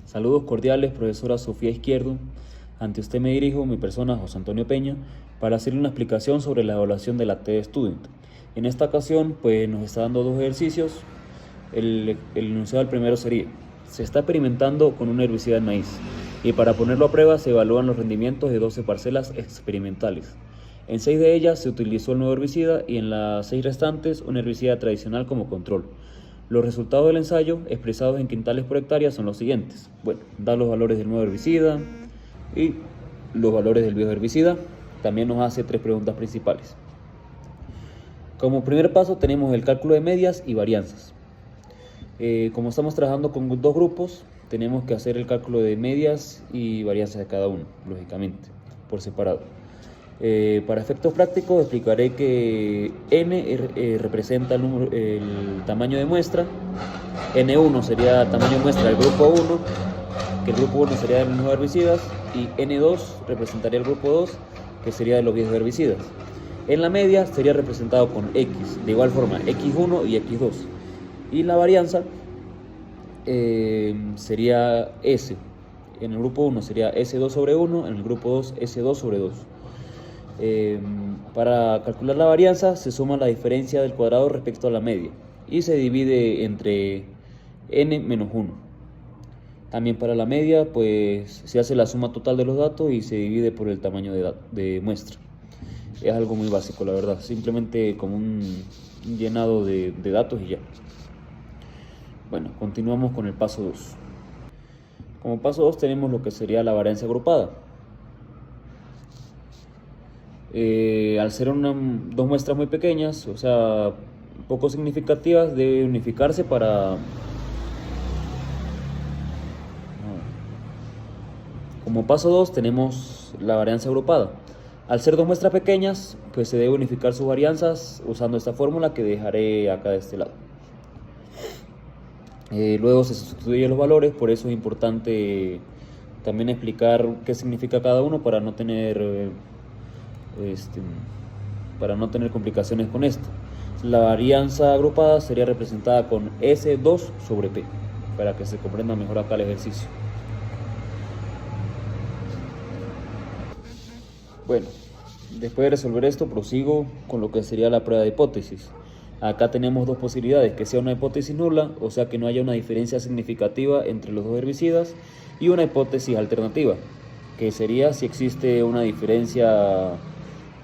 Saludos cordiales, profesora Sofía Izquierdo. Ante usted me dirijo, mi persona, José Antonio Peña, para hacerle una explicación sobre la evaluación de la TD Student. En esta ocasión, pues nos está dando dos ejercicios. El enunciado del primero sería: se está experimentando con un herbicida en maíz y para ponerlo a prueba se evalúan los rendimientos de 12 parcelas experimentales. En 6 de ellas se utilizó el nuevo herbicida y en las 6 restantes un herbicida tradicional como control. Los resultados del ensayo, expresados en quintales por hectárea, son los siguientes. Bueno, da los valores del nuevo herbicida y los valores del viejo herbicida. También nos hace 3 preguntas principales. Como primer paso tenemos el cálculo de medias y varianzas. Como estamos trabajando con dos grupos, tenemos que hacer el cálculo de medias y varianzas de cada uno, lógicamente, por separado. Para efectos prácticos explicaré que N representa el tamaño de muestra, N1 sería tamaño de muestra del grupo 1, que el grupo 1 sería de los nuevos herbicidas, y N2 representaría el grupo 2, que sería de los viejos herbicidas. En la media sería representado con X, de igual forma X1 y X2. Y la varianza sería S. En el grupo 1 sería S2 sobre 1, en el grupo 2 S2 sobre 2. Para calcular la varianza se suma la diferencia del cuadrado respecto a la media y se divide entre n menos 1. También para la media pues se hace la suma total de los datos y se divide por el tamaño de muestra. Es algo muy básico, la verdad, simplemente como un llenado de datos y ya. Bueno, continuamos con el paso 2. Como paso 2 tenemos lo que sería la varianza agrupada. Al ser dos muestras muy pequeñas, o sea, poco significativas, debe unificarse para... Como paso 2 tenemos la varianza agrupada. Al ser dos muestras pequeñas, pues se debe unificar sus varianzas usando esta fórmula que dejaré acá de este lado. Luego se sustituyen los valores, por eso es importante también explicar qué significa cada uno para no tener complicaciones con esto. La varianza agrupada sería representada con S2 sobre P, para que se comprenda mejor acá el ejercicio. Bueno, después de resolver esto prosigo con lo que sería la prueba de hipótesis. Acá tenemos dos posibilidades: que sea una hipótesis nula, o sea que no haya una diferencia significativa entre los dos herbicidas, y una hipótesis alternativa, que sería si existe una diferencia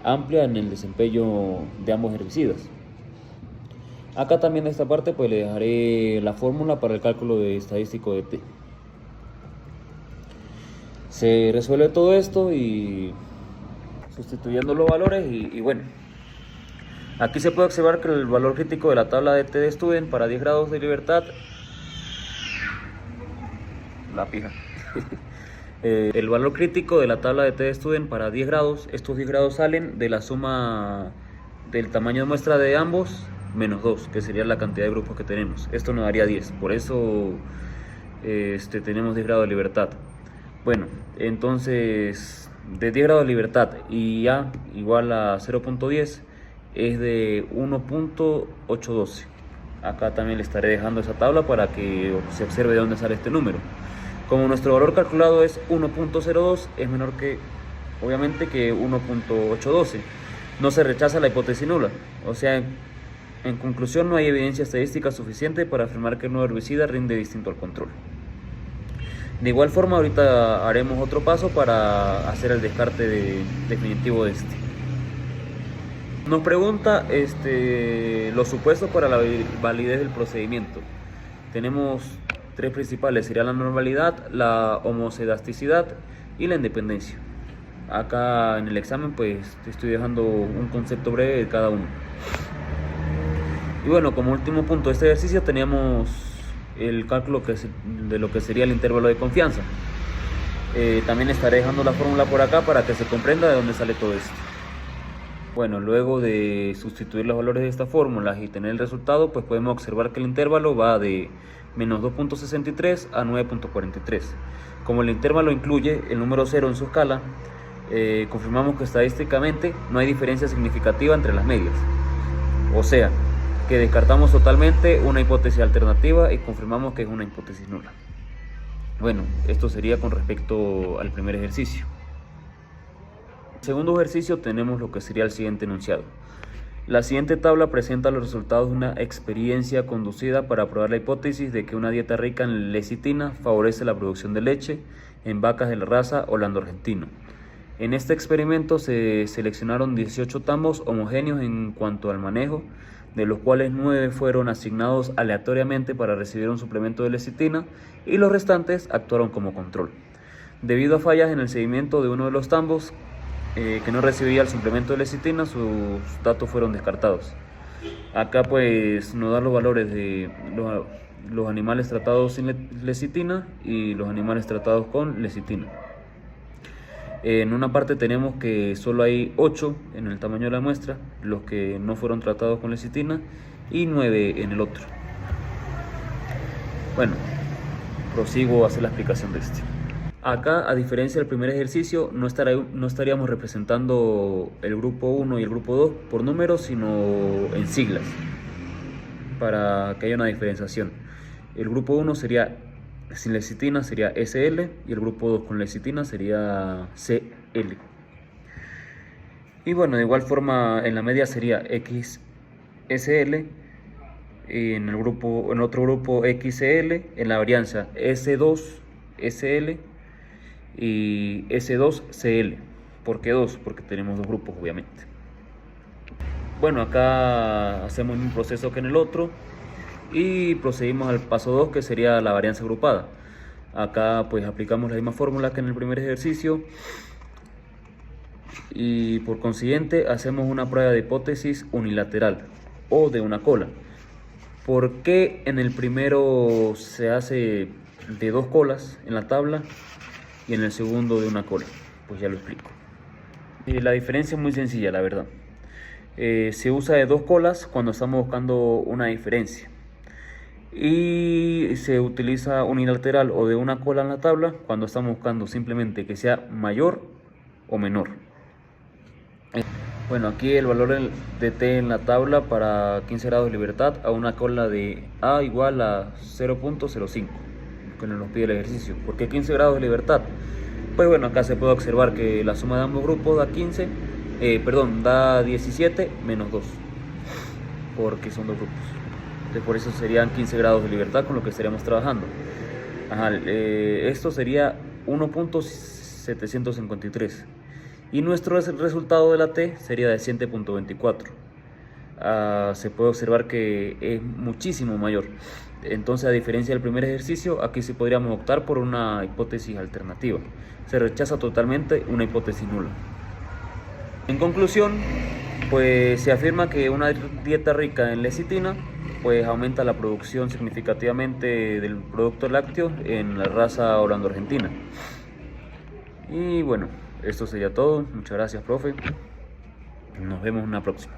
amplia en el desempeño de ambos herbicidas. Acá también de esta parte pues le dejaré la fórmula para el cálculo de estadístico de T. Se resuelve todo esto y sustituyendo los valores y bueno, aquí se puede observar que el valor crítico de la tabla de TD Student para 10 grados de libertad, el valor crítico de la tabla de TD Student para 10 grados, estos 10 grados salen de la suma del tamaño de muestra de ambos menos 2, que sería la cantidad de grupos que tenemos. Esto nos daría 10, por eso tenemos 10 grados de libertad. Bueno, entonces de 10 grados de libertad y A igual a 0.10 es de 1.812. Acá también le estaré dejando esa tabla para que se observe de dónde sale este número. Como nuestro valor calculado es 1.02, es menor que, obviamente, que 1.812. No se rechaza la hipótesis nula. O sea, en conclusión, no hay evidencia estadística suficiente para afirmar que el nuevo herbicida rinde distinto al control. De igual forma, ahorita haremos otro paso para hacer el descarte definitivo de este. Nos pregunta los supuestos para la validez del procedimiento. Tenemos 3 principales: sería la normalidad, la homocedasticidad y la independencia. Acá en el examen pues te estoy dejando un concepto breve de cada uno. Y bueno, como último punto de este ejercicio teníamos el cálculo de lo que sería el intervalo de confianza. También estaré dejando la fórmula por acá para que se comprenda de dónde sale todo esto. Bueno, luego de sustituir los valores de esta fórmula y tener el resultado, pues podemos observar que el intervalo va de menos 2.63 a 9.43. Como el intervalo incluye el número 0 en su escala, confirmamos que estadísticamente no hay diferencia significativa entre las medias. O sea, que descartamos totalmente una hipótesis alternativa y confirmamos que es una hipótesis nula. Bueno, esto sería con respecto al primer ejercicio. En el segundo ejercicio tenemos lo que sería el siguiente enunciado. La siguiente tabla presenta los resultados de una experiencia conducida para probar la hipótesis de que una dieta rica en lecitina favorece la producción de leche en vacas de la raza holando-argentino. En este experimento se seleccionaron 18 tambos homogéneos en cuanto al manejo, de los cuales 9 fueron asignados aleatoriamente para recibir un suplemento de lecitina y los restantes actuaron como control. Debido a fallas en el seguimiento de uno de los tambos, que no recibía el suplemento de lecitina, sus datos fueron descartados. Acá pues nos da los valores de los animales tratados sin lecitina y los animales tratados con lecitina. En una parte tenemos que solo hay 8 en el tamaño de la muestra, los que no fueron tratados con lecitina, y 9 en el otro. Bueno, prosigo a hacer la explicación de este. Acá, a diferencia del primer ejercicio, no estaríamos representando el grupo 1 y el grupo 2 por números, sino en siglas, para que haya una diferenciación. El grupo 1 sería sin lecitina, sería SL, y el grupo 2 con lecitina sería CL. Y bueno, de igual forma en la media sería XSL, en otro grupo XL, en la varianza S2SL y S2CL. ¿Por qué 2? Porque tenemos dos grupos, obviamente. Bueno, acá hacemos un proceso que en el otro y procedimos al paso 2, que sería la varianza agrupada. Acá pues aplicamos la misma fórmula que en el primer ejercicio y por consiguiente hacemos una prueba de hipótesis unilateral o de una cola. ¿Por qué en el primero se hace de 2 colas en la tabla y en el segundo de una cola? Pues ya lo explico. La diferencia es muy sencilla, la verdad. Se usa de 2 colas cuando estamos buscando una diferencia, y se utiliza unilateral o de una cola en la tabla cuando estamos buscando simplemente que sea mayor o menor. Bueno, aquí el valor de T en la tabla para 15 grados de libertad a una cola de A igual a 0.05, que nos pide el ejercicio. ¿Por qué 15 grados de libertad? Pues bueno, acá se puede observar que la suma de ambos grupos da 17 menos 2, porque son dos grupos. Entonces por eso serían 15 grados de libertad con lo que estaríamos trabajando. Esto sería 1.753 y nuestro resultado de la T sería de 7.24. Se puede observar que es muchísimo mayor. Entonces, a diferencia del primer ejercicio, aquí sí podríamos optar por una hipótesis alternativa. Se rechaza totalmente una hipótesis nula. En conclusión, pues se afirma que una dieta rica en lecitina pues aumenta la producción significativamente del producto lácteo en la raza holando-argentina. Y bueno, esto sería todo. Muchas gracias, profe. Nos vemos en una próxima.